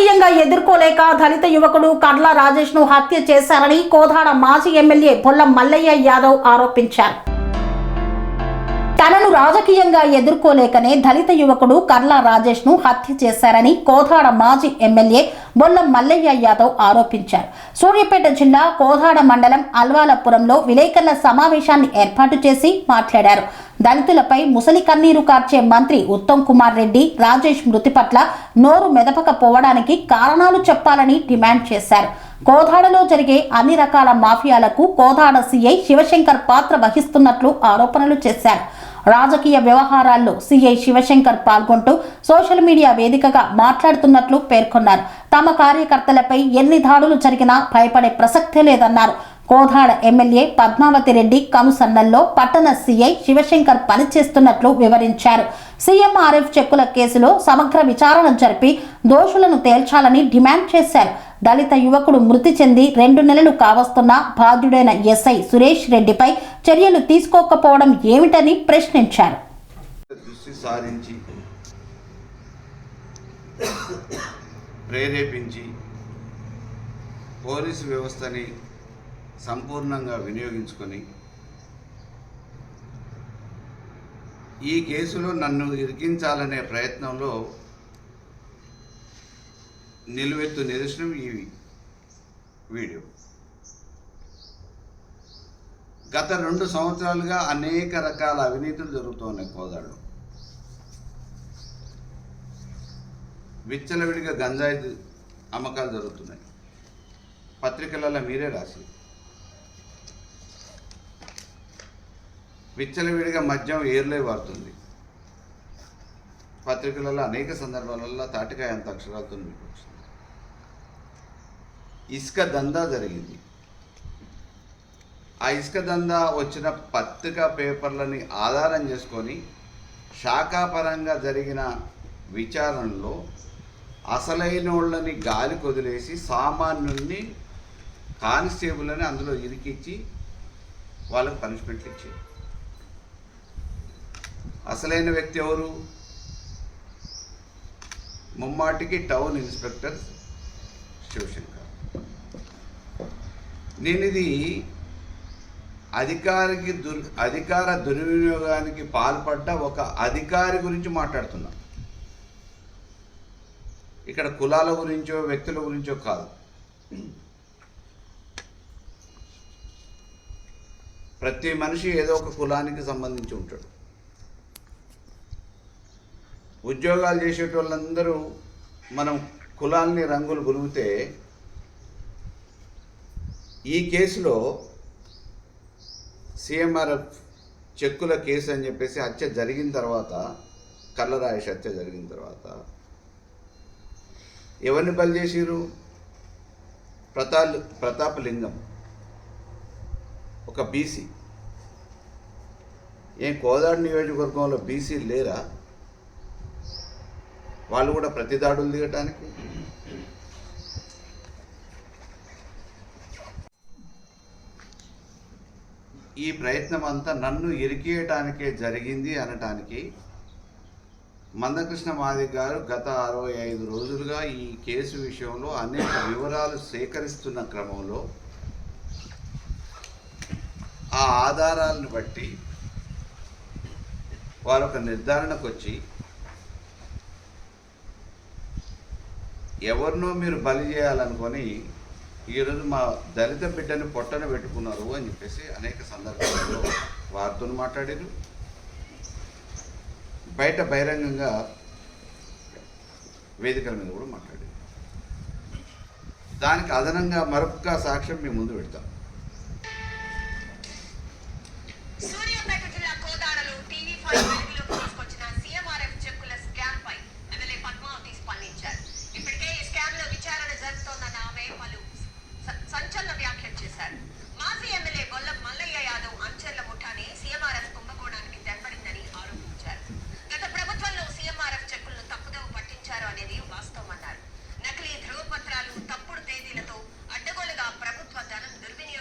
రాజకీయంగా ఎదుర్కోలేక దళిత యువకుడు కర్ల రాజేష్ ను హత్య చేశారని కోదాడ మాజీ ఎమ్మెల్యే బొల్లం మల్లయ్య యాదవ్ ఆరోపించారు. తనను రాజకీయంగా ఎదుర్కోలేకనే దళిత యువకుడు కర్ల రాజేష్ ను హత్య చేశారని కోదాడ మాజీ ఎమ్మెల్యే బొల్లం మల్లయ్య యాదవ్ ఆరోపించారు. సూర్యాపేట జిల్లా కోదాడ మండలం అల్వాలపురంలో విలేకరుల సమావేశాన్ని ఏర్పాటు చేసి మాట్లాడారు. దళితులపై ముసలి కన్నీరు కార్చే మంత్రి ఉత్తమ్ కుమార్ రెడ్డి రాజేష్ మృతి పట్ల నోరు మెదపకపోవడానికి కారణాలు చెప్పాలని డిమాండ్ చేశారు. కోదాడలో జరిగే అన్ని రకాల మాఫియాలకు కోదాడ సీఐ శివశంకర్ పాత్ర వహిస్తున్నట్లు ఆరోపణలు చేశారు. రాజకీయ వ్యవహారాల్లో సీఐ శివశంకర్ పాల్గొంటూ సోషల్ మీడియా వేదికగా మాట్లాడుతున్నట్లు పేర్కొన్నారు. తమ కార్యకర్తలపై ఎన్ని దాడులు జరిగినా భయపడే ప్రసక్తే లేదన్నారు. కోదాడ ఎమ్మెల్యే పద్మావతి రెడ్డి కనుసన్నల్లో పట్టణ సీఐ శివశంకర్ పనిచేస్తున్నట్లు వివరించారు. సీఎంఆర్ఎఫ్ చెక్కుల కేసులో సమగ్ర విచారణ జరిపి దోషులను తేల్చాలని డిమాండ్ చేశారు. దళిత యువకుడు మృతి చెంది 2 నెలలు కావస్తున్న బాధ్యుడైన ఎస్ఐ సురేష్ రెడ్డిపై చర్యలు తీసుకోకపోవడం ఏమిటని ప్రశ్నించారు. దృష్టి సారించి ప్రేరేపించి పోలీసు వ్యవస్థని సంపూర్ణంగా వినియోగించుకొని ఈ కేసులో నన్ను ఇరికించాలనే ప్రయత్నంలో నిలువెత్తు నిదర్శనం ఈ వీడియో. గత 2 సంవత్సరాలుగా అనేక రకాల అవినీతులు జరుగుతున్నాయి. కోదాడలో విచ్చలవిడిగా గంజాయి అమ్మకాలు జరుగుతున్నాయి. పత్రికలలో మీరే రాసి విచ్చలవిడిగా మద్యం ఏర్లే వాడుతుంది. పత్రికలలో అనేక సందర్భాలలో తాటికాయ అంత అక్షరాలతో మీకు వచ్చింది. ఇసుక దందా జరిగింది. ఆ ఇసుక దందా వచ్చిన పత్రికా పేపర్లని ఆధారం చేసుకొని శాఖాపరంగా జరిగిన విచారణలో అసలైన వాళ్ళని గాలి కొదిలేసి సామాన్యుల్ని కానిస్టేబుల్ అని అందులో ఇరికిచ్చి వాళ్ళకి పనిష్మెంట్ ఇచ్చి అసలైన వ్యక్తి ఎవరు? ముమ్మాటికి టౌన్ ఇన్స్పెక్టర్ శివశంకర్. నేను ఇది అధికార దుర్వినియోగానికి పాల్పడ్డ ఒక అధికారి గురించి మాట్లాడుతున్నా. ఇక్కడ కులాల గురించో వ్యక్తుల గురించో కాదు. ప్రతి మనిషి ఏదో ఒక కులానికి సంబంధించి ఉంటాడు. ఉద్యోగాలు చేసేటోళ్ళందరూ మనం కులాల్ని రంగులు గురిగితే ఈ కేసులో సీఎంఆర్ఎఫ్ చెక్కుల కేసు అని చెప్పేసి హత్య జరిగిన తర్వాత, కర్ల రాజేష్ హత్య జరిగిన తర్వాత ఎవరిని బలి చేసిరు? ప్రతాపలింగం, ఒక బీసీ. ఏం కోదాడ నియోజకవర్గంలో బీసీలు లేరా? వాళ్ళు కూడా ప్రతి దాడులు దిగటానికి. ఈ ప్రయత్నం అంతా నన్ను ఇరికేయటానికే జరిగింది అనటానికి మందకృష్ణ మాదిగ గారు గత 65 రోజులుగా ఈ కేసు విషయంలో అనేక వివరాలు సేకరిస్తున్న క్రమంలో ఆ ఆధారాలను బట్టి వారు ఒక నిర్ధారణకు వచ్చి ఎవరినో మీరు బలి చేయాలనుకొని ఈరోజు మా దళిత బిడ్డని పొట్టన పెట్టుకున్నారు అని చెప్పేసి అనేక సందర్భాల్లో వారితో మాట్లాడారు. బయట బహిరంగంగా వేదికల మీద కూడా మాట్లాడారు. దానికి అదనంగా మరొక సాక్ష్యం మీ ముందు పెడతాం. సంచలన వ్యాఖ్యలు చేశారు. మాజీ ఎమ్మెల్యే బొల్లం మల్లయ్య యాదవ్ అంచెర్ల ముఠానే సీఎంఆర్ఎఫ్ కుంభకోణానికి తెంపడిందని ఆరోపించారు. గత ప్రభుత్వంలో సీఎంఆర్ఎఫ్ చెక్కులను తప్పుదోవ పట్టించారు అనేది వాస్తవమన్నారు. నకిలీ ధృవపత్రాలు, తప్పుడు తేదీలతో అడ్డగోలుగా ప్రభుత్వ ధనం దుర్వినియోగం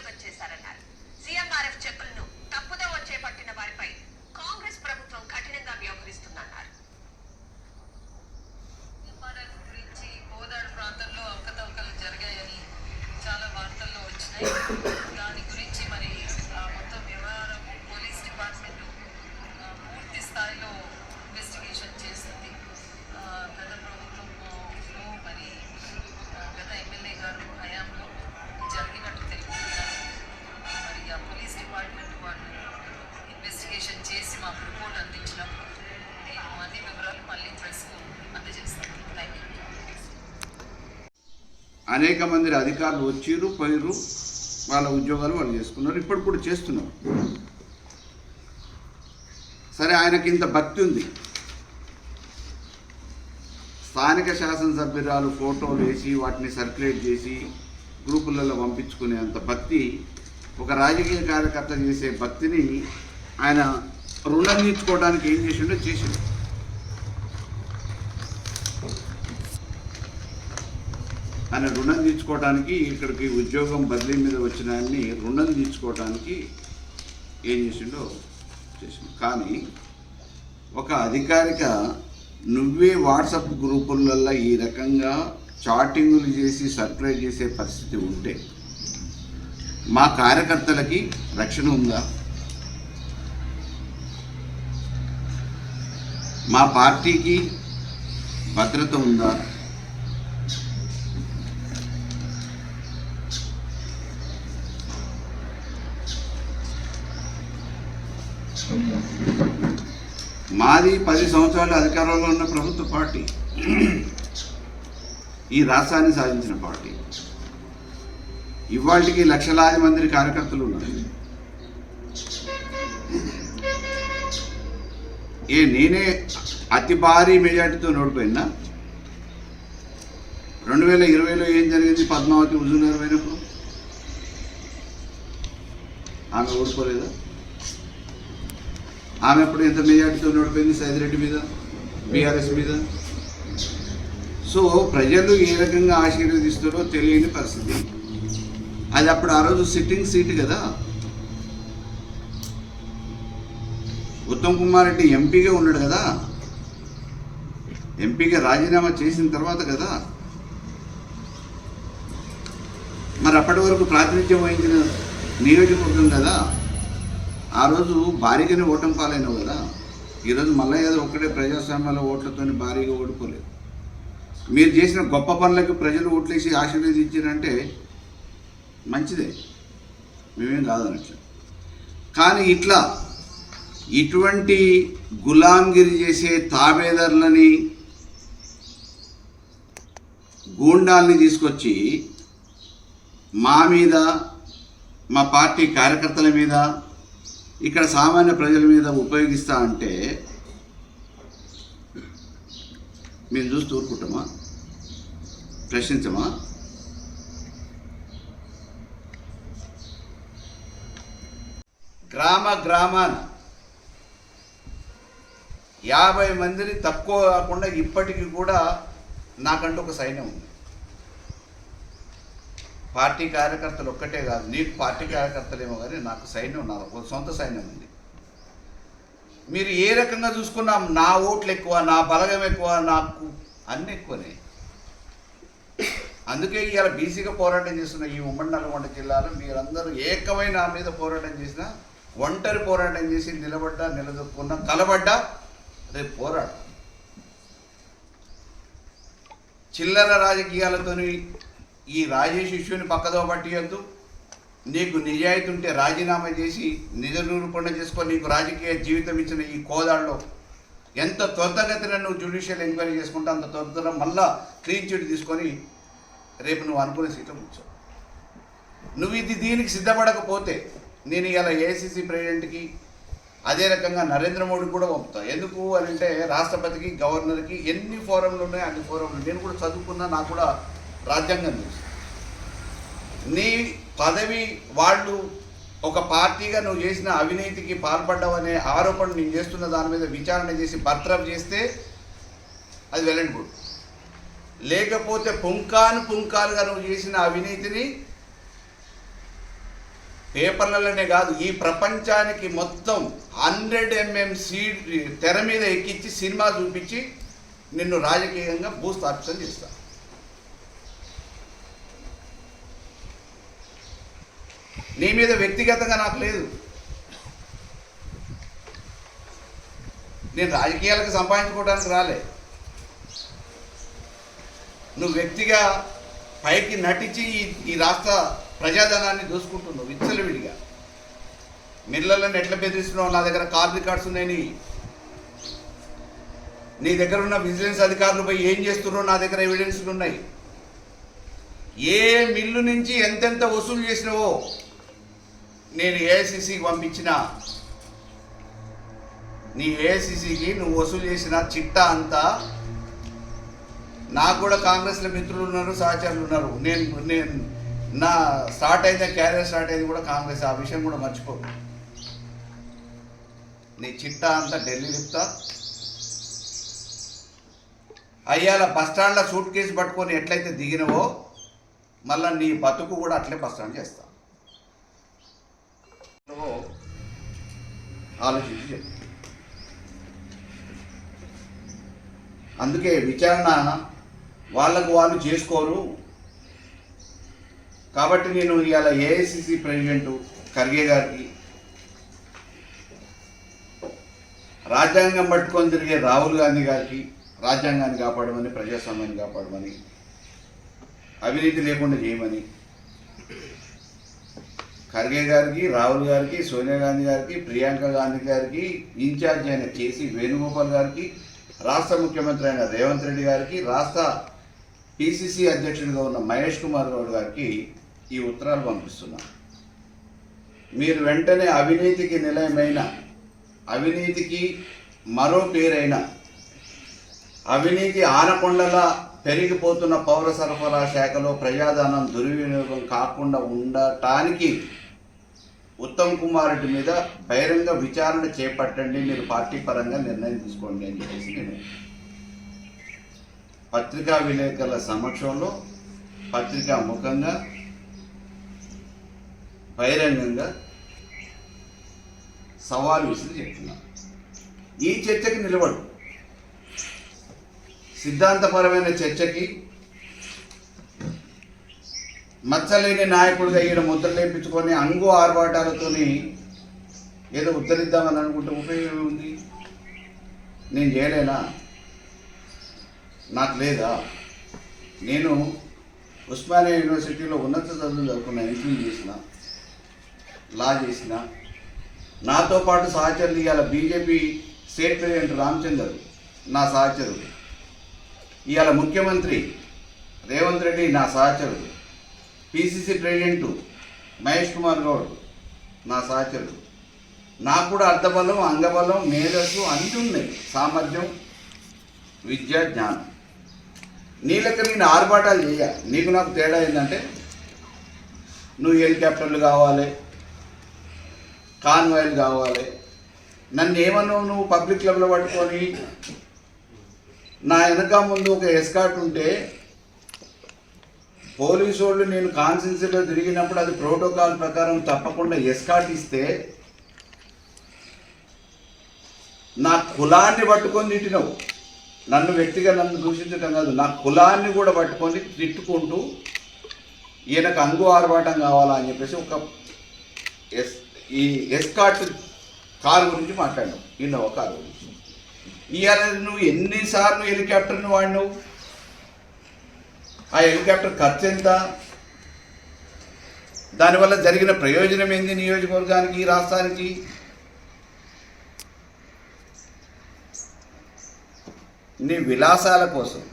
అనేక మంది అధికారులు వచ్చిర్రు పోయిర్రు, వాళ్ళ ఉద్యోగాలు వాళ్ళు చేసుకున్నారు, ఇప్పుడు కూడా చేస్తున్నారు. సరే, ఆయనకి ఇంత భక్తి ఉంది, స్థానిక శాసనసభ్యురాలు ఫోటోలు వేసి వాటిని సర్క్యులేట్ చేసి గ్రూపులలో పంపించుకునే అంత భక్తి, ఒక రాజకీయ కార్యకర్త చేసే భక్తిని ఆయన రుణం తీర్చుకోవడానికి ఏం చేసిండో చేసిండు. ఆయన రుణం తీర్చుకోవడానికి, ఇక్కడికి ఉద్యోగం బదిలీ మీద వచ్చిన ఆయన్ని రుణం తీర్చుకోవడానికి ఏం చేసిండో చేసిండు. కానీ ఒక అధికారిక నువ్వే వాట్సాప్ గ్రూపులలో ఈ రకంగా చాటింగులు చేసి సర్క్యులేట్ చేసే పరిస్థితి ఉంటే మా కార్యకర్తలకి రక్షణ ఉందా? మా పార్టీకి భద్రత ఉందా? మాది 10 సంవత్సరాలు అధికారంలో ఉన్న ప్రభుత్వ పార్టీ, ఈ రాష్ట్రాన్ని సాధించిన పార్టీ. ఇవాళకి లక్షలాది మంది కార్యకర్తలు ఉన్నారు. నేనే అతి భారీ మెజార్టీతో ఓడిపోయినా? 2020లో ఏం జరిగింది? పద్మావతి హుజూర్నగర్ పోయినప్పుడు ఆమె ఓడిపోలేదా? ఆమె ఎప్పుడు ఎంత మెజార్టీతో ఓడిపోయింది? సైదిరెడ్డి మీద, బీఆర్ఎస్ మీద. సో ప్రజలు ఏ రకంగా ఆశీర్వదిస్తారో తెలియని పరిస్థితి. అది అప్పుడు ఆ రోజు సిట్టింగ్ సీట్ కదా. ఉత్తమ్ కుమార్ రెడ్డి ఎంపీగా ఉన్నాడు కదా, ఎంపీగా రాజీనామా చేసిన తర్వాత కదా. మరి అప్పటి వరకు ప్రాతినిధ్యం వహించిన నియోజకవర్గం కదా. ఆ రోజు భారీగానే ఓటమి పాలైనవు కదా. ఈరోజు మల్లయ్య ఒక్కడే ప్రజాస్వామ్యాల ఓట్లతో భారీగా ఓడిపోలేదు. మీరు చేసిన గొప్ప పనులకు ప్రజలు ఓట్లేసి ఆశీర్వదించారంటే మంచిదే, మేమేం కాదనట్లే. కానీ ఇటువంటి గులాంగిరి చేసే తాబేదారులని, గూండాల్ని తీసుకొచ్చి మా మీద, మా పార్టీ కార్యకర్తల మీద, ఇక్కడ సామాన్య ప్రజల మీద ఉపయోగిస్తా అంటే మేము చూస్తూ ఊరుకుంటామా? ప్రశ్నించమా? గ్రామాన 50 మందిని తక్కువ కాకుండా ఇప్పటికీ కూడా నాకంటూ ఒక సైన్యం ఉంది. పార్టీ కార్యకర్తలు ఒక్కటే కాదు, నీకు పార్టీ కార్యకర్తలేమో కానీ నాకు సైన్యం, నా సొంత సైన్యం ఉంది. మీరు ఏ రకంగా చూసుకున్నా నా ఓట్లు ఎక్కువ, నా బలగం ఎక్కువ, నాకు అన్నీ ఎక్కువనే. అందుకే ఇవాళ బీసీగా పోరాటం చేస్తున్న ఈ ఉమ్మడి నల్గొండ జిల్లాలో మీరందరూ ఏకమైన నా మీద పోరాటం చేసినా, ఒంటరి పోరాటం చేసి నిలబడ్డా, నిలదొక్కున్నా, కలబడ్డా, రేపు పోరాటం. చిల్లర రాజకీయాలతోని ఈ రాజేష్ ఇష్యూని పక్కదో పట్టియద్దు. నీకు నిజాయితీ ఉంటే రాజీనామా చేసి నిజ నిరూపణ చేసుకొని నీకు రాజకీయ జీవితం ఇచ్చిన ఈ కోదాడులో ఎంత త్వరితగతిన నువ్వు జ్యుడిషియల్ ఎంక్వైరీ చేసుకుంటే అంత త్వరితలో మళ్ళా క్లీన్ చిట్ తీసుకొని రేపు నువ్వు అనుకునే సీట్లో కూర్చో. నువ్వు దీనికి సిద్ధపడకపోతే నేను ఇలా ఏఐసిసి ప్రెసిడెంట్కి, అదే రకంగా నరేంద్ర మోడీ కూడా పంపుతా. ఎందుకు అని అంటే రాష్ట్రపతికి, గవర్నర్కి ఎన్ని ఫోరంలు ఉన్నాయి అన్ని ఫోరంలు. నేను కూడా చదువుకున్నా, నాకు కూడా రాజ్యాంగం తెలుసు. నీ పదవి వాళ్ళు ఒక పార్టీగా నువ్వు చేసిన అవినీతికి పాల్పడ్డావనే ఆరోపణ నేను చేస్తున్న దాని మీద విచారణ చేసి బర్తరఫ్ చేస్తే అది వెల్ అండ్ గుడ్. లేకపోతే పుంకాలుగా నువ్వు చేసిన అవినీతిని పేపర్లలోనే కాదు ఈ ప్రపంచానికి మొత్తం 100 mm సీడ్ తెర మీద ఎక్కించి సినిమా చూపించి నిన్ను రాజకీయంగా భూస్థాపితం చేస్తా. నీ మీద వ్యక్తిగతంగా నాకు లేదు. నేను రాజకీయాలకు సంపాదించుకోవడానికి రాలే. నువ్వు వ్యక్తిగా పైకి నటించి ఈ రాష్ట్ర ప్రజాధనాన్ని దోసుకుంటున్నావు విచ్చలవిడిగా. మిల్లలను ఎట్లా బెదిరిస్తున్నావు? నా దగ్గర కాల్ రికార్డ్స్ ఉన్నాయి. నీ దగ్గర ఉన్న విజిలెన్స్ అధికారులు పోయి ఏం చేస్తున్నారో నా దగ్గర ఎవిడెన్స్లు ఉన్నాయి. ఏ మిల్లు నుంచి ఎంతెంత వసూలు చేసినావో నేను ఏఐసిసికి పంపించిన నీ ఏఐసిసికి నువ్వు వసూలు చేసిన చిట్టా అంతా నాకు కూడా కాంగ్రెస్లో మిత్రులు ఉన్నారు, సహచరులు ఉన్నారు. నేను నా క్యారియర్ స్టార్ట్ అయింది కూడా కాంగ్రెస్. ఆ విషయం కూడా మర్చిపో. నీ చిట్టా అంతా ఢిల్లీ చెప్తా. అయ్యాల బస్టాండ్లో సూట్ కేసు పట్టుకొని ఎట్లయితే దిగినవో మళ్ళీ నీ బతుకు కూడా అట్లే బస్టాండ్ చేస్తా. ఆలోచించి చెప్పు. అందుకే విచారణ వాళ్ళకు వాళ్ళు చేసుకోరు. కాబట్టి నేను ఇవాళ ఏఐసిసి ప్రెసిడెంట్ ఖర్గే గారికి, రాజ్యాంగం పట్టుకొని తిరిగే రాహుల్ గాంధీ గారికి రాజ్యాంగాన్ని కాపాడమని, ప్రజాస్వామ్యాన్ని కాపాడమని, అవినీతి లేకుండా చేయమని ఖర్గే గారికి, రాహుల్ గారికి, సోనియా గాంధీ గారికి, ప్రియాంక గాంధీ గారికి, ఇన్ఛార్జ్ అయిన కేసీ వేణుగోపాల్ గారికి, రాష్ట్ర ముఖ్యమంత్రి అయిన రేవంత్ రెడ్డి గారికి, రాష్ట్ర పిసిసి అధ్యక్షుడిగా ఉన్న మహేష్ కుమార్ గౌడ్ గారికి ఈ ఉత్తరాలు పంపిస్తున్నాం. మీరు వెంటనే అవినీతికి నిలయమైన, అవినీతికి మరో పేరైన, అవినీతి ఆనకొండలా పెరిగిపోతున్న పౌర సరఫరా శాఖలో ప్రజాధనం దుర్వినియోగం కాకుండా ఉండటానికి ఉత్తమ్ కుమార్ రెడ్డి మీద బహిరంగ విచారణ చేపట్టండి, మీరు పార్టీ పరంగా నిర్ణయం తీసుకోండి అని చెప్పేసి నేను పత్రికా విలేకరుల సమక్షంలో పత్రికా ముఖంగా బహిరంగంగా సవాలు విసిరి చెప్తున్నాను. ఈ చర్చకి నిలబడు. సిద్ధాంతపరమైన చర్చకి, మచ్చలేని నాయకుడిగా ఈయన ముద్ర లేపించుకొని అంగు ఆర్భాటాలతోని ఏదో ఉద్ధరిద్దామని అనుకుంటే ఉపయోగం ఉంది. నేను చేయలేనా? నాకు లేదా? నేను ఉస్మానియా యూనివర్సిటీలో ఉన్నత చదువులు చదువుకున్న, ఎంపీ చేసిన, లా చేసిన, నాతో పాటు సహచరులు ఇవాళ బీజేపీ స్టేట్ ప్రెసిడెంట్ రామచందర్ నా సహచరుడు, ఇవాళ ముఖ్యమంత్రి రేవంత్ రెడ్డి నా సహచరుడు, పిసిసి ప్రెసిడెంట్ మహేష్ కుమార్ గౌడ్ నా సహచరుడు. నాకు కూడా అర్థబలం, అంగబలం, మేధస్సు అన్నీ ఉన్నాయి, సామర్థ్యం, విద్య, జ్ఞానం. నీ లెక్క నేను ఆర్భాటాలు చేయ. నీకు నాకు తేడా ఏంటంటే నువ్వు హెలికాప్టర్లు కావాలి, కాన్వాయిలు కావాలి. నన్ను ఏమన్నావు నువ్వు? పబ్లిక్ క్లబ్లో పట్టుకొని నా వెనక ముందు ఒక ఎస్కాట్ ఉంటే పోలీసు వాళ్ళు నేను కాన్స్టిట్యున్సీలో తిరిగినప్పుడు అది ప్రోటోకాల్ ప్రకారం తప్పకుండా ఎస్కాట్ ఇస్తే నా కులాన్ని పట్టుకొని తిట్టినవు. నన్ను వ్యక్తిగా నన్ను దూషించడం కాదు, నా కులాన్ని కూడా పట్టుకొని తిట్టుకుంటూ ఈయనకు అంగు ఆర్భాటం కావాలా అని చెప్పేసి ఈ ఎస్కాట్ కారు గురించి మాట్లాడినావు, ఇన్నోవా కారు గురించి. ఇవాళ నువ్వు ఎన్నిసార్లు హెలికాప్టర్ను వాడినావు? ఆ హెలికాప్టర్ ఖర్చు ఎంత? దానివల్ల జరిగిన ప్రయోజనం ఏంది నియోజకవర్గానికి, రాష్ట్రానికి? నీ విలాసాల కోసం,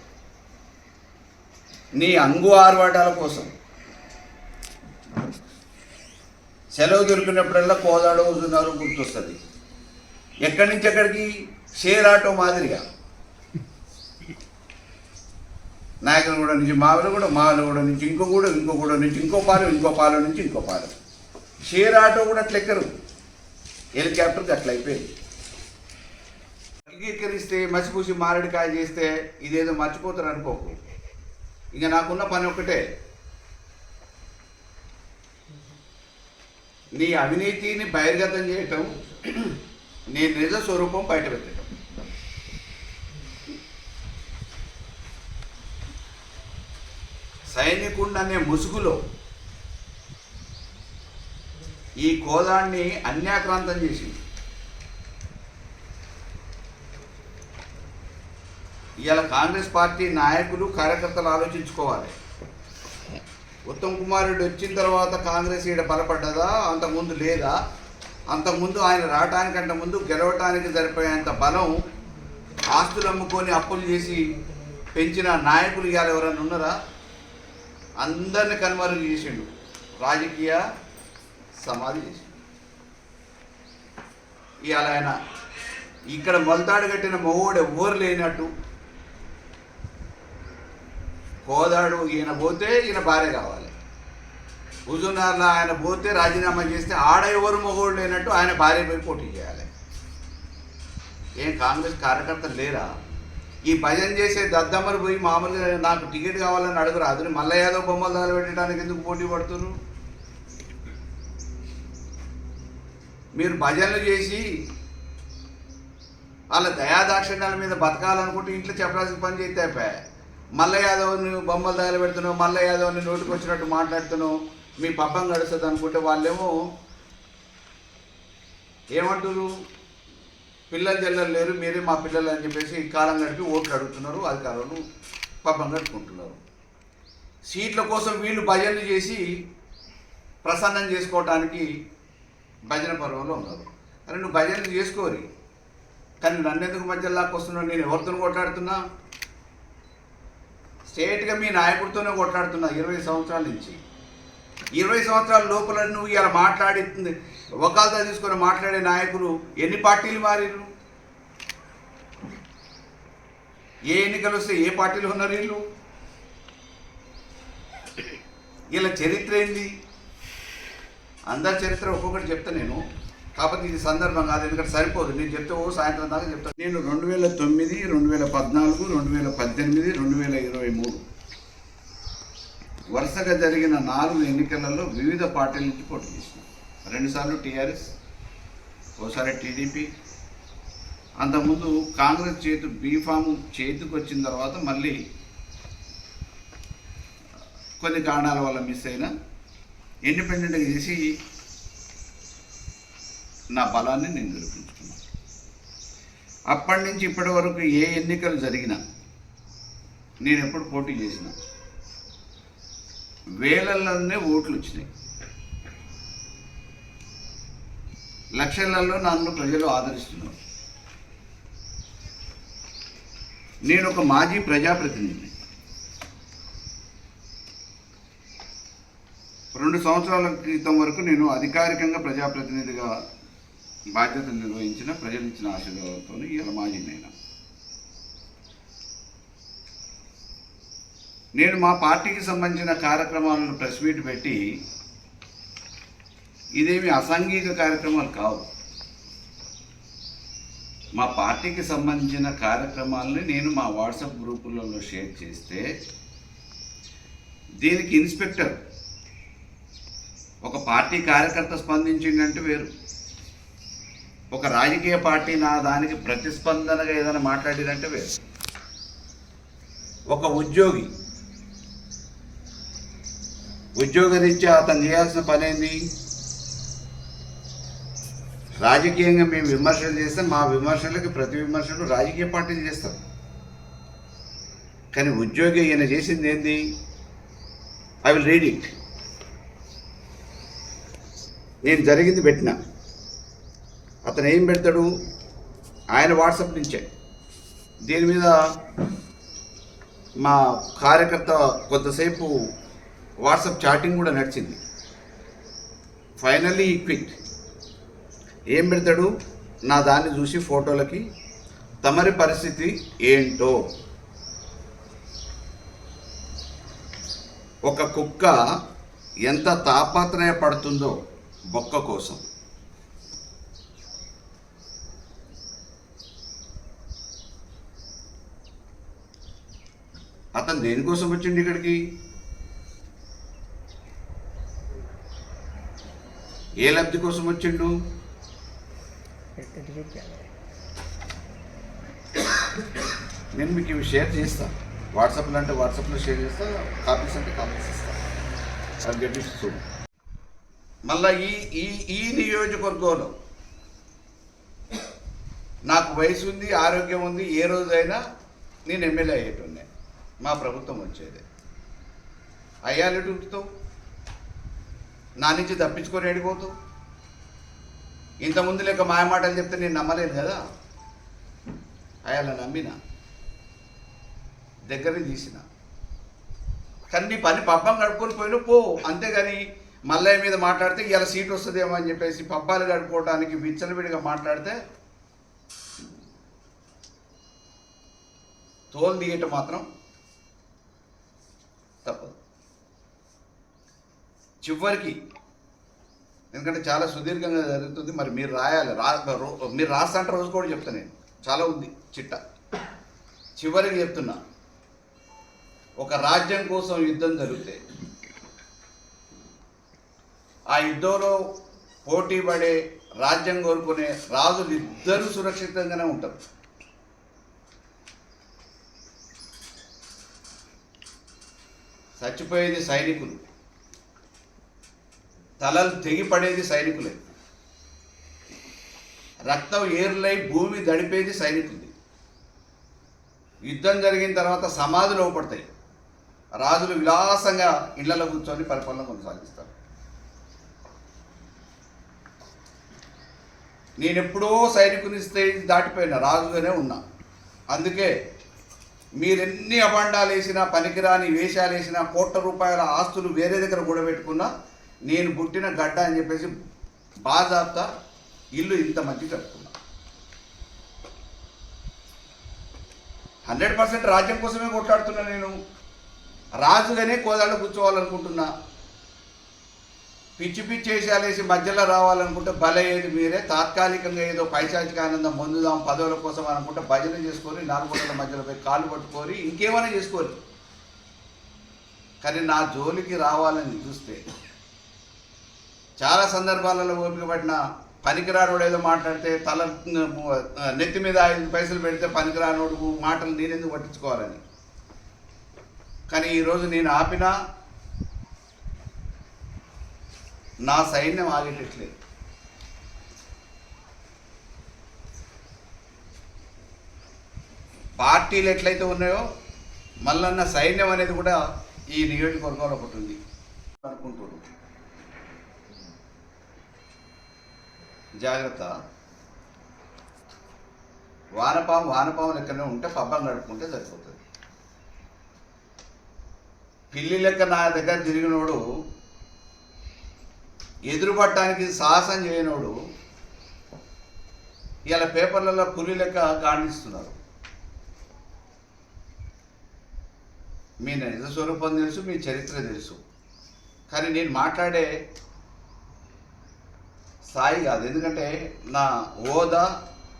నీ అంగు ఆర్భాటాల కోసం సెలవు దొరికినప్పుడల్లా కోదాడ వస్తున్నారు గుర్తొస్తుంది. ఎక్కడి నుంచి ఎక్కడికి? షేర్ ఆటో మాదిరిగా నాయకులగూడ నుంచి మావిలగూడ నుంచి ఇంకో గూడ నుంచి ఇంకో పాలెం నుంచి ఇంకో పాలెం. షేర్ ఆటో కూడా అట్లా ఎక్కరు, హెలికాప్టర్కి అట్లా అయిపోయింది. అంగీకరిస్తే మసిపూసి మారేడుకాయ చేస్తే ఇదేదో మర్చిపోతారు అనుకోకు. ఇక నాకున్న పని ఒక్కటే, నీ అవినీతిని బహిర్గతం చేయటం, నీ నిజ స్వరూపం బయట పెట్టడం. సైనికుడు అనే ముసుగులో ఈ కోదాన్ని అన్యాక్రాంతం చేసింది. ఇవాళ కాంగ్రెస్ పార్టీ నాయకులు, కార్యకర్తలు ఆలోచించుకోవాలి. ఉత్తమ్ కుమార్ రెడ్డి వచ్చిన తర్వాత కాంగ్రెస్ ఈడ బలపడ్డదా? అంతకుముందు లేదా? అంతకుముందు ఆయన రావటానికంటే ముందు గెలవటానికి సరిపోయేంత బలం, ఆస్తులు అమ్ముకొని అప్పులు చేసి పెంచిన నాయకులు ఇవాళ ఎవరైనా ఉన్నారా? అందరిని కనుమరుగు చేసిండు, రాజకీయ సమాధి చేసిండు. ఇవాళ ఆయన ఇక్కడ మొలతాడు కట్టిన మొగోడు ఎవ్వరు లేనట్టు కోదాడు ఈయన పోతే ఈయన భార్య కావాలి, హుజూర్నగర్లో ఆయన పోతే రాజీనామా చేస్తే ఆడ ఎవరు మొగోడు లేనట్టు ఆయన భార్య పేరు పోటీ చేయాలి. ఏం కాంగ్రెస్ కార్యకర్తలు లేరా? ఈ భజన చేసే దద్దమ్మలు పోయి మామూలుగా నాకు టికెట్ కావాలని అడుగురు, అది మల్ల యాదవ్ బొమ్మలు తగలబెట్టడానికి ఎందుకు పోటీ పడుతున్నారు? మీరు భజనలు చేసి వాళ్ళ దయాదాక్షిణ్యాల మీద బతకాలనుకుంటే ఇంట్లో చెప్పాల్సిన పని చేస్తే అయిపోయా. మల్ల యాదవ్ని బొమ్మలు తగలబెడుతున్నావు, మల్ల యాదవ్ని నోటికి వచ్చినట్టు మాట్లాడుతున్నావు, మీ పబ్బం గడుస్తుంది అనుకుంటే వాళ్ళేమో ఏమంటారు, పిల్లలు జల్లలు లేరు, మీరే మా పిల్లలు అని చెప్పేసి కాలం గడిపి ఓట్లు అడుగుతున్నారు, అధికారులు పబ్బం గడుపుకుంటున్నారు. సీట్ల కోసం వీళ్ళు భజనలు చేసి ప్రసన్నం చేసుకోవటానికి భజన పర్వంలో ఉన్నారు. అరే నువ్వు భజనలు చేసుకోరి, కానీ నన్ను ఎందుకు మధ్యలోకి వస్తున్నావు? నేను ఎవరితో కొట్లాడుతున్నా? స్టేట్గా మీ నాయకుడితోనే కొట్లాడుతున్నా 20 సంవత్సరాల నుంచి. 20 సంవత్సరాల లోపల నువ్వు ఇలా మాట్లాడి ఒకళ్ళతో తీసుకొని మాట్లాడే నాయకులు ఎన్ని పార్టీలు మారిరు? ఏ ఎన్నికలు వస్తే ఏ పార్టీలు ఉన్నారు వీళ్ళు? వీళ్ళ చరిత్ర ఏంది? అందరి చరిత్ర ఒక్కొక్కటి చెప్తా నేను, కాకపోతే ఇది సందర్భం కాదు, ఎందుకంటే సరిపోదు. నేను చెప్తే సాయంత్రం దాకా చెప్తాను. నేను 2009, 2014, 2018, 2023 వరుసగా జరిగిన 4 ఎన్నికలలో వివిధ పార్టీల నుంచి పోటీ చేసిన. 2 సార్లు టీఆర్ఎస్, ఒకసారి టీడీపీ. అంతకుముందు కాంగ్రెస్ బీఫామ్ చేతికి వచ్చిన తర్వాత మళ్ళీ కొన్ని కారణాల వల్ల మిస్ అయినా ఇండిపెండెంట్గా చేసి నా బలాన్ని నేను నిరూపించుకున్నాను. అప్పటి నుంచి ఇప్పటి వరకు ఏ ఎన్నికలు జరిగినా నేను ఎప్పుడు పోటీ చేసిన వేలల్లోనే ఓట్లు వచ్చినాయి, లక్షలలో నన్ను ప్రజలు ఆదరిస్తున్నారు. నేను ఒక మాజీ ప్రజాప్రతినిధిని. 2 సంవత్సరాల క్రితం వరకు నేను అధికారికంగా ప్రజాప్రతినిధిగా బాధ్యతలు నిర్వహించిన, ప్రజలు ఇచ్చిన ఆశీర్వాదంతో ఇలా మాజీనైనా. నేను మా పార్టీకి సంబంధించిన కార్యక్రమాలను ప్రెస్ మీట్ పెట్టి, ఇదేమి అసాంఘిక కార్యక్రమాలు కావు, మా పార్టీకి సంబంధించిన కార్యక్రమాలని నేను మా వాట్సాప్ గ్రూపులలో షేర్ చేస్తే దీనికి ఇన్స్పెక్టర్ ఒక పార్టీ కార్యకర్త స్పందించిందంటే వేరు, ఒక రాజకీయ పార్టీ నా దానికి ప్రతిస్పందనగా ఏదైనా మాట్లాడినంటే వేరు. ఒక ఉద్యోగరీత్యా అతను చేయాల్సిన పని ఏంది? రాజకీయంగా మేము విమర్శలు చేస్తే మా విమర్శలకి ప్రతి విమర్శలు రాజకీయ పార్టీలు చేస్తాం, కానీ ఉద్యోగి ఈయన చేసింది ఏంది? I will read it. నేను జరిగింది పెట్టిన, అతను ఏం పెడతాడు? ఆయన వాట్సాప్ నుంచే దీని మీద మా కార్యకర్త కొంతసేపు వాట్సాప్ చాటింగ్ కూడా నడిచింది. Finally quit. ఏం పెడతాడు? నా దాన్ని చూసి ఫోటోలకి తమరి పరిస్థితి ఏంటో, ఒక కుక్క ఎంత తాపత్రయపడుతుందో బొక్క కోసం. అతను దేనికోసం వచ్చిండు ఇక్కడికి? ఏ లబ్ధి కోసం వచ్చిండు? నేను మీకు ఇవి షేర్ చేస్తాను. వాట్సాప్లో అంటే వాట్సాప్లో షేర్ చేస్తా, కాపీస్ అంటే కాపీస్ ఇస్తాను. అది గెటిస్తూ మళ్ళీ ఈ నియోజకవర్గంలో నాకు వయసు ఉంది, ఆరోగ్యం ఉంది, ఏ రోజైనా నేను ఎమ్మెల్యే అయ్యేటోనే, మా ప్రభుత్వం వచ్చేదే. అయ్యాలి టుకుతావు, నా నుంచి తప్పించుకొని ఏడిపోతావు. ఇంతకుముందు లేక మాయమాటలు చెప్తే నేను నమ్మలేదు కదా, అయ్యాల నమ్మిన, దగ్గరని తీసిన. కానీ నీ పని పబ్బం గడుపుకొని పోయినా పో, అంతేగాని మల్లయ్య మీద మాట్లాడితే ఇలా సీట్ వస్తుందేమో అని చెప్పేసి పబ్బాలు గడుపుకోవడానికి విచ్చలవిడిగా మాట్లాడితే తోలు దిగటం మాత్రం తప్పదు. చివరికి ఎందుకంటే చాలా సుదీర్ఘంగా జరుగుతుంది, మరి మీరు రాయాలి, మీరు రాస్తంటే రోజు కూడా చెప్తాను నేను, చాలా ఉంది చిట్ట. చివరికి చెప్తున్నా, ఒక రాజ్యం కోసం యుద్ధం జరిగితే ఆ యుద్ధంలో పోటీ పడే రాజ్యం కోరుకునే రాజులు ఇద్దరూ సురక్షితంగానే ఉంటారు. చచ్చిపోయేది సైనికులు, తలలు తెగిపడేది సైనికులే, రక్తం ఏర్లై భూమి దడిపేది సైనికులది. యుద్ధం జరిగిన తర్వాత సమాధులు లోపడతాయి, రాజులు విలాసంగా ఇళ్లలో కూర్చొని పరిపాలన కొనసాగిస్తారు. నేనెప్పుడో సైనికుని స్థాయి దాటిపోయిన రాజుగానే ఉన్నా. అందుకే మీరెన్ని అభండాలు వేసినా, పనికిరాని వేషాలు వేసినా, కోట్ల రూపాయల ఆస్తులు వేరే దగ్గర కూడబెట్టుకున్నా, నేను పుట్టిన గడ్డ అని చెప్పేసి బాజాబ్తా ఇల్లు ఇంత మంచి కట్టుకున్నా. 100% రాజ్యం కోసమే కొట్లాడుతున్నా. నేను రాజుగానే కోదాళ్ళు కూర్చోవాలనుకుంటున్నా. పిచ్చి పిచ్చి వేసాలేసి మధ్యలో రావాలనుకుంటే బలయ్యేది మీరే. తాత్కాలికంగా ఏదో పైశాచిక ఆనందం పొందుదాం పదవుల కోసం అనుకుంటే భజన చేసుకొని 4 గంటల మధ్యలో పోయి కాళ్ళు పట్టుకొని ఇంకేమైనా చేసుకోరు. కానీ నా జోలికి రావాలని చూస్తే చాలా సందర్భాలలో ఓపిక పడిన పనికిరానోడు ఏదో మాట్లాడితే తల నెత్తి మీద 5 పైసలు పెడితే పనికిరానోడు మాటలు నేనెందుకు పట్టించుకోవాలని. కానీ ఈరోజు నేను ఆపినా నా సైన్యం ఆగేటట్లేదు. పార్టీలు ఎట్లయితే ఉన్నాయో మళ్ళన్న సైన్యం అనేది కూడా ఈ నియోజకవర్గంలో ఒకటి ఉంది అనుకుంటున్నాను. జాగ్రత్త. వానపాము లెక్కనే ఉంటే పబ్బం గడుపుకుంటే సరిపోతుంది. పిల్లి లెక్క నా దగ్గర తిరిగినోడు, ఎదురుపడటానికి సాహసం చేయనోడు ఇలా పేపర్లలో పులి లెక్క కాణిస్తున్నారు. మీ నిజ స్వరూపం తెలుసు, మీ చరిత్ర తెలుసు, కానీ నేను మాట్లాడే స్థాయి కాదు. ఎందుకంటే నా హోదా,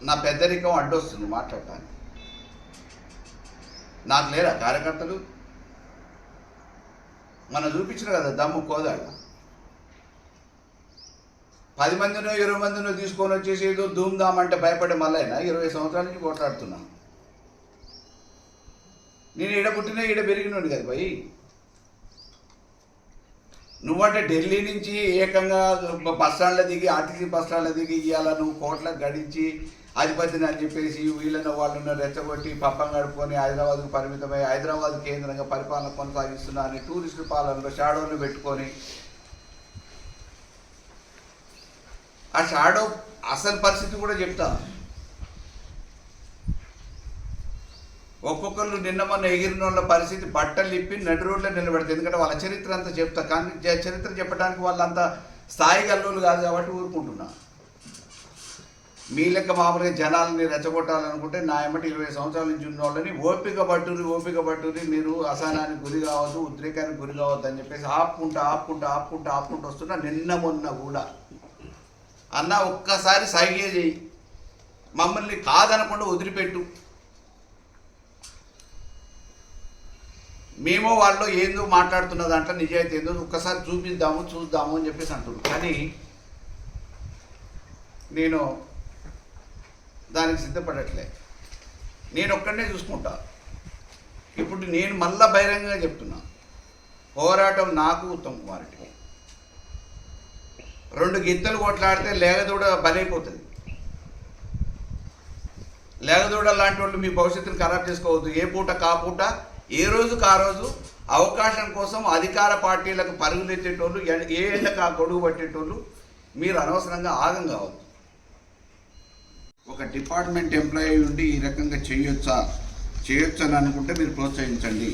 నా పెద్దరికం అడ్డొస్తుంది మాట్లాడటానికి. నాకు లేరా కార్యకర్తలు? మనం చూపించిన కదా దమ్ము కోదాడు. 10 మందినో 20 మందినో తీసుకొని వచ్చేసి ఏదో ధూమ్ధామ్ భయపడే మళ్ళైనా 20 సంవత్సరాల నుంచి కొట్లాడుతున్నా. నేను ఈడ పుట్టినా ఈడ పెరిగినోడు కదా భయ్. నువ్వంటే ఢిల్లీ నుంచి ఏకంగా బస్టాండ్లో దిగి, ఆర్టీసీ బస్టాండ్లో దిగి ఇవాళ నువ్వు కోట్లకు గడించి అధిపతిని అని చెప్పేసి వీళ్ళను వాళ్ళను రెచ్చగొట్టి పప్పం గడుపుకొని హైదరాబాద్కు పరిమితమై హైదరాబాద్ కేంద్రంగా పరిపాలన కొనసాగిస్తున్నా అని టూరిస్టు పాలనలో షాడోలు పెట్టుకొని, ఆ షాడో అసలు పరిస్థితి కూడా చెప్తా. ఒక్కొక్కరు నిన్న మొన్న ఎగిరిన వాళ్ళ పరిస్థితి బట్టలు ఇప్పి నడి రోడ్లో నిలబెడతాయి. ఎందుకంటే వాళ్ళ చరిత్ర అంతా చెప్తా, కానీ చరిత్ర చెప్పడానికి వాళ్ళంత స్థాయి గల్లోలు కాదు కాబట్టి ఊరుకుంటున్నా. మీ లెక్క మామూలుగా జనాలని రెచ్చగొట్టాలనుకుంటే నా ఎమ్మటి 20 సంవత్సరాల నుంచి ఉన్న వాళ్ళని ఓపిక పట్టుని మీరు అసహనానికి గురి కావద్దు, ఉద్రేకానికి గురి కావద్దు అని చెప్పేసి ఆపుకుంటూ వస్తున్నా. నిన్న మొన్న కూడా అన్న ఒక్కసారి సైగే చేయి, మమ్మల్ని కాదనకుండా వదిలిపెట్టు, మేము వాళ్ళు ఏందో మాట్లాడుతున్న దాంట్లో నిజాయితీ ఏందో ఒక్కసారి చూద్దాము అని చెప్పేసి అంటున్నారు. కానీ నేను దానికి సిద్ధపడట్లే. నేను ఒక్కడనే చూసుకుంటా. ఇప్పుడు నేను మళ్ళా బహిరంగంగా చెప్తున్నా, పోరాటం నాకు ఉత్తమ్ కుమార్కి 2 గిత్తలు కొట్లాడితే లేగదూడ బలైపోతుంది. లేగదూడ లాంటి వాళ్ళు మీ భవిష్యత్తును ఖరాబ్ చేసుకోవద్దు. ఏ పూట కాపూట, ఏ రోజుకు ఆ రోజు అవకాశం కోసం అధికార పార్టీలకు పరుగులెత్తేటోళ్ళు, ఏ ఎండకు ఆ గొడుగు పట్టేటోళ్ళు మీరు అనవసరంగా ఆగం కావద్దు. ఒక డిపార్ట్మెంట్ ఎంప్లాయీ ఉండి ఈ రకంగా చేయొచ్చని అనుకుంటే మీరు ప్రోత్సహించండి.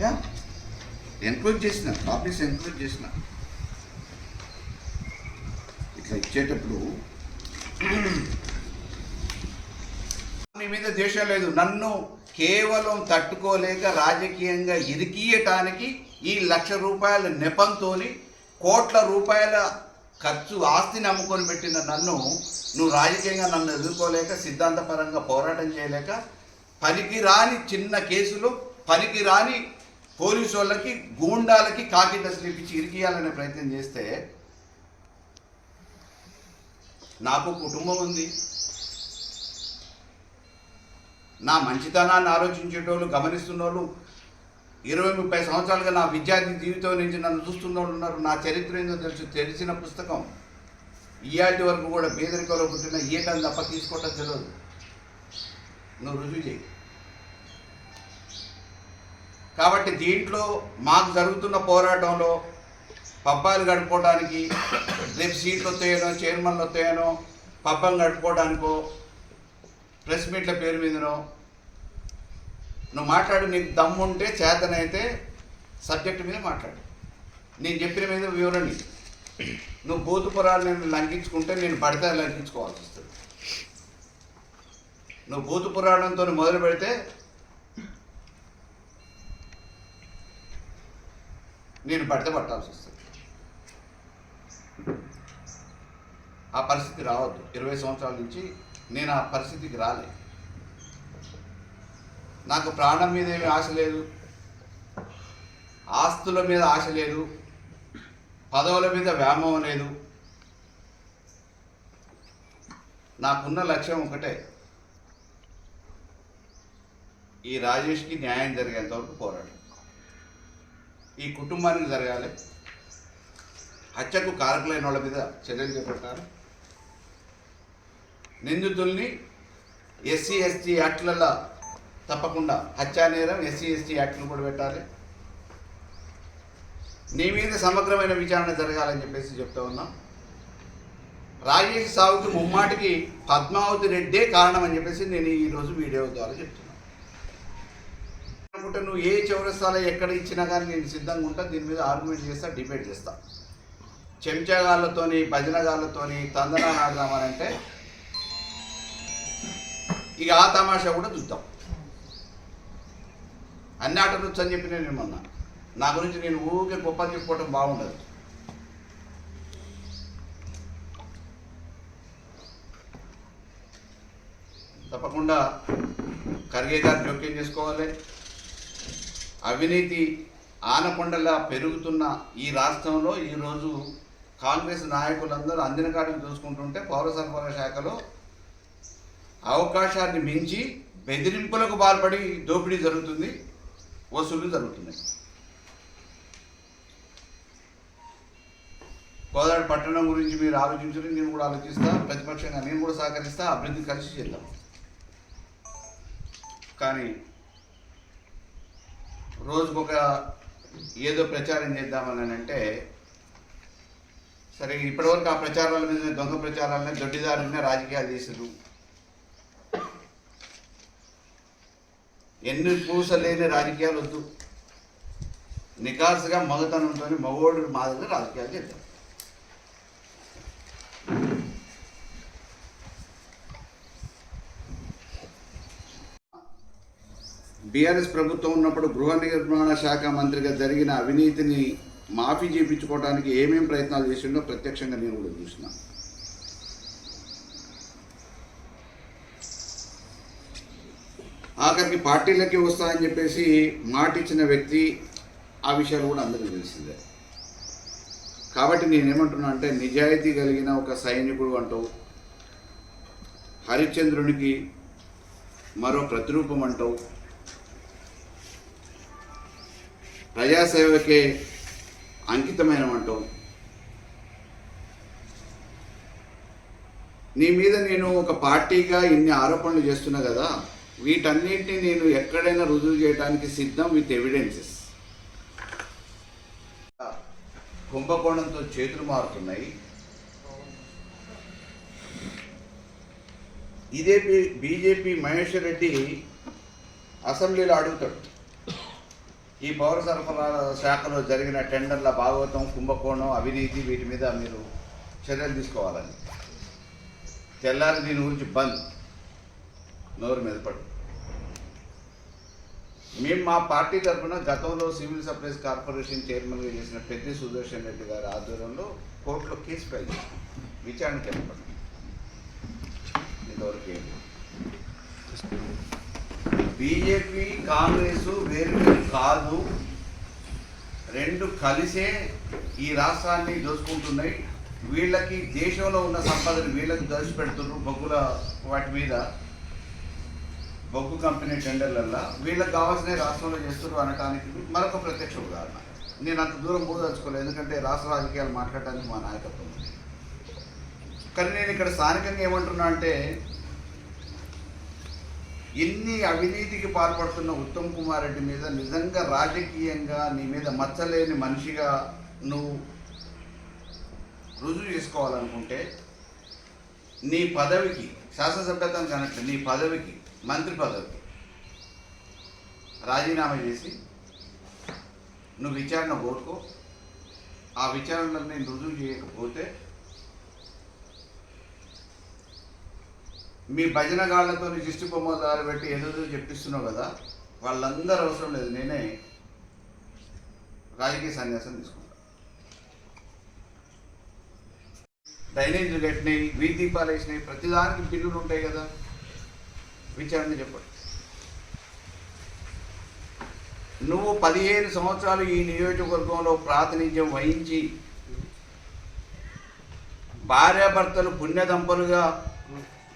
యా, ఎంక్వైరీ చేసిన, ఆఫీస్ ఎంక్వైరీ చేసిన. ఇట్లా ఇచ్చేటప్పుడు నీ మీద ద్వేషం లేదు, నన్ను కేవలం తట్టుకోలేక రాజకీయంగా ఇరికియటానికి ఈ 1,00,000 రూపాయల నెపంతోని కోట్ల రూపాయల ఖర్చు ఆస్తిని అమ్ముకొని పెట్టిన నన్ను నువ్వు రాజకీయంగా నన్ను ఎదుర్కోలేక, సిద్ధాంతపరంగా పోరాటం చేయలేక, పనికిరాని చిన్న కేసులు పనికిరాని పోలీసు వాళ్ళకి, గూండాలకి కాకి దశలు ఇప్పించి ఇరికియాలనే ప్రయత్నం చేస్తే, నాకు కుటుంబం ఉంది, నా మంచితనాన్ని ఆలోచించేటోళ్ళు, గమనిస్తున్నోళ్ళు, 20-30 సంవత్సరాలుగా నా విద్యార్థి జీవితం నుంచి నన్ను చూస్తున్నోళ్ళు ఉన్నారు. నా చరిత్ర ఏందో తెలిసిన పుస్తకం. ఇయాటి వరకు కూడా పేదరికంలో పుట్టిన ఈయటం తప్ప తీసుకోవటం తెలియదు. నువ్వు రుజువు చేయి. కాబట్టి దీంట్లో మాకు జరుగుతున్న పోరాటంలో పబ్బాలు గడుపుకోవడానికి, రేపు సీట్లు వస్తాయనో, చైర్మన్లు వస్తాయనో, పబ్బం గడుపుకోవడానికో, ప్రెస్ మీట్ల పేరు మీదనో నువ్వు మాట్లాడు. నీకు దమ్ముంటే, చేతనైతే సబ్జెక్టు మీద మాట్లాడు. నేను చెప్పిన మీద వివరణ. నువ్వు బూతు పురాణాలను లంఘించుకుంటే నేను పడితే లంఘించుకోవాల్సి వస్తుంది. నువ్వు బూతు పురాణంతో మొదలు పెడితే నేను పడితే పట్టాల్సి వస్తుంది. ఆ పరిస్థితి రావద్దు. 20 సంవత్సరాల నుంచి నేను ఆ పరిస్థితికి రాలే. నాకు ప్రాణం మీద ఏమీ ఆశ లేదు, ఆస్తుల మీద ఆశ లేదు, పదవుల మీద వ్యామోహం లేదు. నాకున్న లక్ష్యం ఒకటే, ఈ రాజేష్కి న్యాయం జరిగేంతవరకు పోరాడు. ఈ కుటుంబానికి జరగాలి. హత్యకు కారకులైన వాళ్ళ మీద చర్యలు చేపట్టాలి. నిందితుల్ని ఎస్సీ ఎస్టీ యాక్ట్లలో తప్పకుండా హత్యా నేరం, ఎస్సీ ఎస్టీ యాక్ట్లు కూడా పెట్టాలి. నీ మీద సమగ్రమైన విచారణ జరగాలని చెప్పేసి చెప్తా ఉన్నాం. రాజేష్ సావుకి ముమ్మాటికి పద్మావతి రెడ్డే కారణం అని చెప్పేసి నేను ఈరోజు వీడియో ద్వారా చెప్తున్నాను. అనుకుంటే నువ్వు ఏ చౌరస్తాలో ఎక్కడ ఇచ్చినా కానీ నేను సిద్ధంగా ఉంటా. దీని మీద ఆర్గ్యుమెంట్ చేస్తా, డిబేట్ చేస్తా. చెంచాగాళ్ళతోని, భజనగాళ్ళతోని తందనాలు ఆడదామనంటే ఇక ఆ తమాషా కూడా చూద్దాం. అన్ని ఆటలు వచ్చు అని చెప్పి నేను మొన్న నా గురించి నేను ఊరికే గొప్ప చెప్పుకోవటం బాగుండదు. తప్పకుండా ఖర్గే గారు జోక్యం చేసుకోవాలి. అవినీతి ఆనకొండలా పెరుగుతున్న ఈ రాష్ట్రంలో ఈరోజు కాంగ్రెస్ నాయకులందరూ అందిన కాడికి చూసుకుంటుంటే పౌర సరఫరా శాఖలో అవకాశాన్ని మించి బెదిరింపులకు పాల్పడి దోపిడీ జరుగుతుంది, వసూళ్లు జరుగుతున్నాయి. కోదాడ పట్టణం గురించి మీరు ఆలోచించడం నేను కూడా ఆలోచిస్తా, ప్రతిపక్షంగా నేను కూడా సహకరిస్తా, అభివృద్ధి కలిసి చేద్దాం. కానీ రోజుకొక ఏదో ప్రచారం చేద్దామని అంటే సరే, ఇప్పటివరకు ఆ ప్రచారాల మీద దొంగ ప్రచారాలనే దొడ్డిదారులనే రాజకీయాలు చేశారు. ఎన్ని పూసలేని రాజకీయాలు వద్దు. నికాసుగా మగతనంతో మగోడు మాదిరిగా రాజకీయాలు చేద్దాం. బీఆర్ఎస్ ప్రభుత్వం ఉన్నప్పుడు గృహ నిర్మాణ శాఖ మంత్రిగా జరిగిన అవినీతిని మాఫీ చేయించుకోవడానికి ఏమేమి ప్రయత్నాలు చేసిండో ప్రత్యక్షంగా నేను కూడా చూసిన. ఆఖరికి పార్టీలకి వస్తాయని చెప్పేసి మాట ఇచ్చిన వ్యక్తి, ఆ విషయాలు కూడా అందరికీ తెలిసిందే. కాబట్టి నేనేమంటున్నా అంటే, నిజాయితీ కలిగిన ఒక సైనికుడు అంటూ, హరిశ్చంద్రునికి మరో ప్రతిరూపం అంటూ, ప్రజాసేవకే అంకితమైనమంటూ, నీ మీద నేను ఒక పార్టీగా ఇన్ని ఆరోపణలు చేస్తున్నా కదా, వీటన్నిటిని నేను ఎక్కడైనా రుజువు చేయడానికి సిద్ధం విత్ ఎవిడెన్సెస్. కుంభకోణంతో చేతులు మారుతున్నాయి. ఇదే బీజేపీ మహేశ్వర్ రెడ్డి అసెంబ్లీలో అడుగుతాడు, ఈ పౌర సరఫరాల శాఖలో జరిగిన టెండర్ల భాగవతం, కుంభకోణం, అవినీతి వీటి మీద మీరు చర్యలు తీసుకోవాలని. తెల్లారి దీని గురించి బంద్, నోరు మీద పడు. మేము మా పార్టీ తరఫున గతంలో సివిల్ సప్లైస్ కార్పొరేషన్ చైర్మన్గా చేసిన పెద్ది సుదర్శన్ రెడ్డి గారి ఆధ్వర్యంలో కోర్టులో కేసు ఫైల్ చేస్తాం, విచారణకు ఏర్పడి. ఇంతవరకు ఏమి బీజేపీ కాంగ్రెస్ వేరు కాదు, రెండు కలిసే ఈ రాష్ట్రాన్ని దోచుకుంటున్నాయి. వీళ్ళకి దేశంలో ఉన్న సంపదను వీళ్ళకి దోచిపెడుతున్నారు. బొగ్గుల వాటి మీద బొగ్గు కంపెనీ టెండర్లల్లో వీళ్ళకి కావాల్సిన రాష్ట్రంలో చేస్తున్నారు అనడానికి మరొక ప్రత్యక్ష ఉదాహరణ. నేను అంత దూరం పోదలుచుకోలేదు, ఎందుకంటే రాష్ట్ర రాజకీయాలు మాట్లాడడానికి మా నాయకత్వం ఉంది. కానీ నేను ఇక్కడ స్థానికంగా ఏమంటున్నా అంటే, ఇన్ని అవినీతికి పాల్పడుతున్న ఉత్తమ్ కుమార్ రెడ్డి మీద నిజంగా రాజకీయంగా నీ మీద మచ్చలేని మనిషిగా నువ్వు రుజువు చేసుకోవాలనుకుంటే నీ పదవికి, శాసనసభ్యత్వం కనెక్ట్, నీ పదవికి, మంత్రి పదవికి రాజీనామా చేసి నువ్వు విచారణ కోరుకో. ఆ విచారణలో నేను రుజువు చేయకపోతే మీ భజనగాళ్లతో దిష్టి బొమ్మ దారి పెట్టి ఎదురు చెప్పిస్తున్నావు కదా, వాళ్ళందరూ అవసరం లేదు, నేనే రాజకీయ సన్యాసం తీసుకుంటా. డ్రైనేజీలు కట్టినాయి, వీధి దీపాలు వేసినాయి, ప్రతిదానికి బిల్లులు ఉంటాయి కదా, విచారణ చెప్పండి. నువ్వు 15 సంవత్సరాలు ఈ నియోజకవర్గంలో ప్రాతినిధ్యం వహించి భార్యాభర్తలు పుణ్యదంపలుగా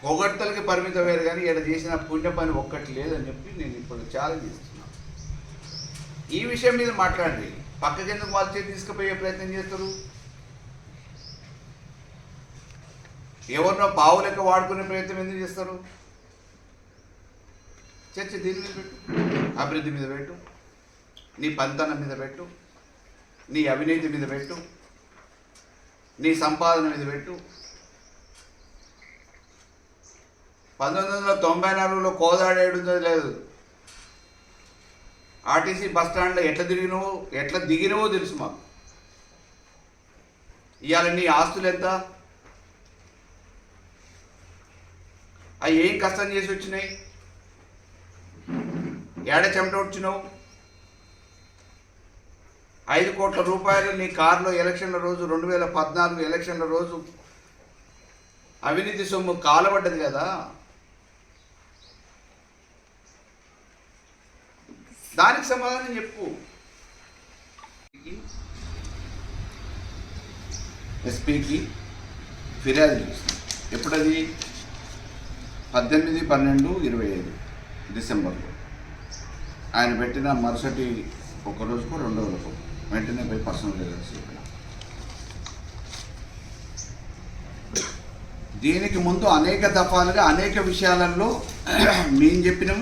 పొగడ్తలకి పరిమితమయ్యారు, కానీ ఇక్కడ చేసిన పుణ్య పని ఒక్కటి లేదని చెప్పి నేను ఇప్పుడు ఛాలెంజ్ చేస్తున్నాను. ఈ విషయం మీద మాట్లాడి పక్కకెందుకు మార్చే తీసుకుపోయే ప్రయత్నం చేస్తారు? ఎవరినో పావు లెక్క వాడుకునే ప్రయత్నం ఎందుకు చేస్తారు? చర్చ దీని మీద పెట్టు, అభివృద్ధి మీద పెట్టు, నీ పంతనం మీద పెట్టు, నీ అవినీతి మీద పెట్టు, నీ సంపాదన మీద పెట్టు. 1994లో కోదాడేడుందో లేదు, ఆర్టీసీ బస్టాండ్లో ఎట్లా దిగినవో తెలుసు మాకు. ఇవాళ నీ ఆస్తులు ఎంత? అవి ఏం కష్టం చేసి వచ్చినాయి? ఏడ చెమట వచ్చినావు? 5 కోట్ల రూపాయలు నీ కారులో ఎలక్షన్ల రోజు, 2014 ఎలక్షన్ల రోజు అవినీతి సొమ్ము కాలబడ్డది కదా. దానికి సమాధానం చెప్పు. ఎస్పీకి ఫిర్యాదు చేస్తాం. ఎప్పుడది? 18/12/25 డిసెంబర్లో. ఆయన పెట్టిన మరుసటి ఒక రోజుకో 2 రోజులకో వెంటనే పోయి పర్సనల్గా కలిసి దీనికి ముందు అనేక దఫాలుగా అనేక విషయాలలో మేము చెప్పినాం.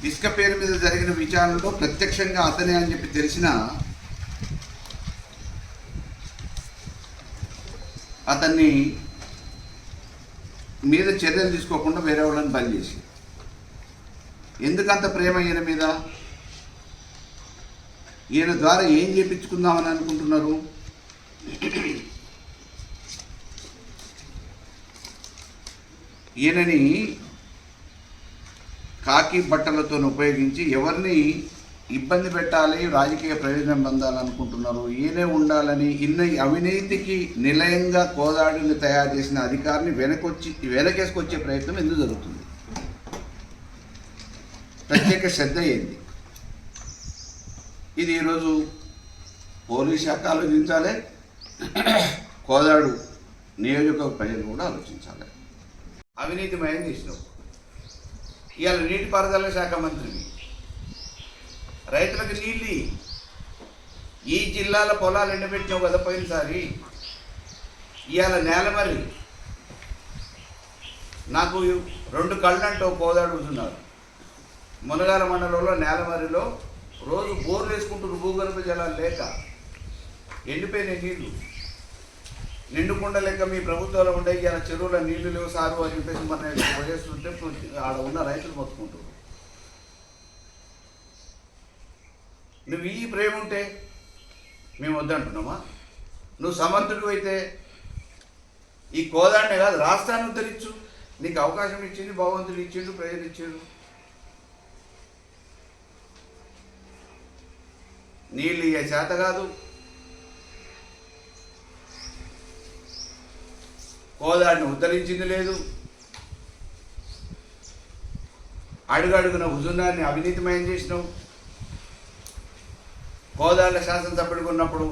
ఇసుక పేరు మీద జరిగిన విచారణలో ప్రత్యక్షంగా అతనే అని చెప్పి తెలిసిన అతన్ని మీద చర్యలు తీసుకోకుండా వేరే వాళ్ళని బంద్ చేసి, ఎందుకంత ప్రేమ ఈయన మీద? ఈయన ద్వారా ఏం చేయించుకుందామని అనుకుంటున్నారు? ఈయనని కాకి బట్టలతో ఉపయోగించి ఎవరిని ఇబ్బంది పెట్టాలి, రాజకీయ ప్రయోజనం పొందాలనుకుంటున్నారు. ఈయనే ఉండాలని ఇన్న అవినీతికి నిలయంగా కోదాడిని తయారు చేసిన అధికారిని వెనకేసుకొచ్చే ప్రయత్నం ఎందుకు జరుగుతుంది? ప్రత్యేక శ్రద్ధ ఏంది? ఇది ఈరోజు పోలీస్ శాఖ ఆలోచించాలి, కోదాడు నియోజకవర్గ ప్రజలు కూడా ఆలోచించాలి. అవినీతిమయం చేసినావు. ఇవాళ నీటిపారుదల శాఖ మంత్రిని, రైతులకు నీళ్ళు ఈ జిల్లాల పొలాలు ఎండబెట్టినావు కదా పోయినసారి. ఇవాళ నేలమరి నాకు 2 కళ్ళంటూ కోదాడు కూర్చున్నారు. మునగాల మండలంలో నేలమరిలో రోజు బోర్లు వేసుకుంటున్నారు, భూగర్భ జలాలు లేక ఎండిపోయిన నీళ్లు. నిండుకుండ లెక్క మీ ప్రభుత్వంలో ఉండే ఇలా చెరువుల నీళ్లు లేవు సారు అని చెప్పేసి మన వదిలేస్తుంటే ఆడ ఉన్న రైతులు మొత్తుకుంటారు. నువ్వు ఈ ప్రేమ ఉంటే మేము వద్దంటున్నామా? నువ్వు సమర్థుడు అయితే ఈ కోదాన్నే కాదు రాష్ట్రాన్ని ఉద్ధరించు. నీకు అవకాశం ఇచ్చింది భగవంతుడు, ఇచ్చిండు, ప్రజలు ఇచ్చిండు. నీళ్ళు ఇయ్యే చేత కాదు, కోదాన్ని ఉద్ధరించింది లేదు, అడుగడుగున హుజురాన్ని అవినీతిమయం చేసినావు. కోదాళ్ళ శాసనసభ్యుడిగా ఉన్నప్పుడు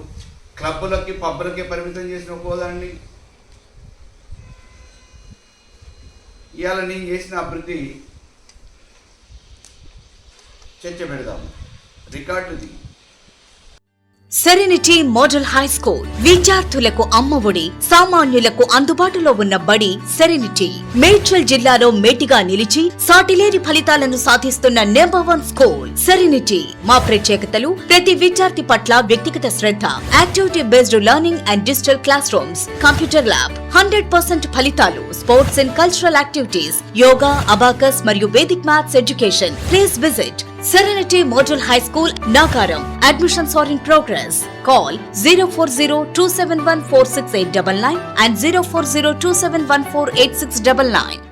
క్లబ్బులకి పబ్బులకి పరిమితం చేసిన కోదాన్ని. ఇవాళ నేను చేసిన అభివృద్ధి చర్చ పెడదాము, రికార్డుది. సెరెనిటీ మోడల్ హై స్కూల్ విద్యార్థులకు అమ్మఒడి, సామాన్యులకు అందుబాటులో ఉన్న బడి సెరెనిటీ. మేడ్చల్ జిల్లాలో మేటిగా నిలిచి సాటిలేని ఫలితాలను సాధిస్తున్న #1 స్కూల్ సెరెనిటీ. మా ప్రత్యేకతలు ప్రతి విద్యార్థి పట్ల వ్యక్తిగత శ్రద్ధ, activity based learning and digital classrooms, computer lab, 100% ఫలితాలు, sports and cultural activities, yoga, abacus మరియు Vedic maths education. Please visit Serenity Model High School, Nagaram. Admissions are in progress. Call 040-271-46899 and 040-271-48699.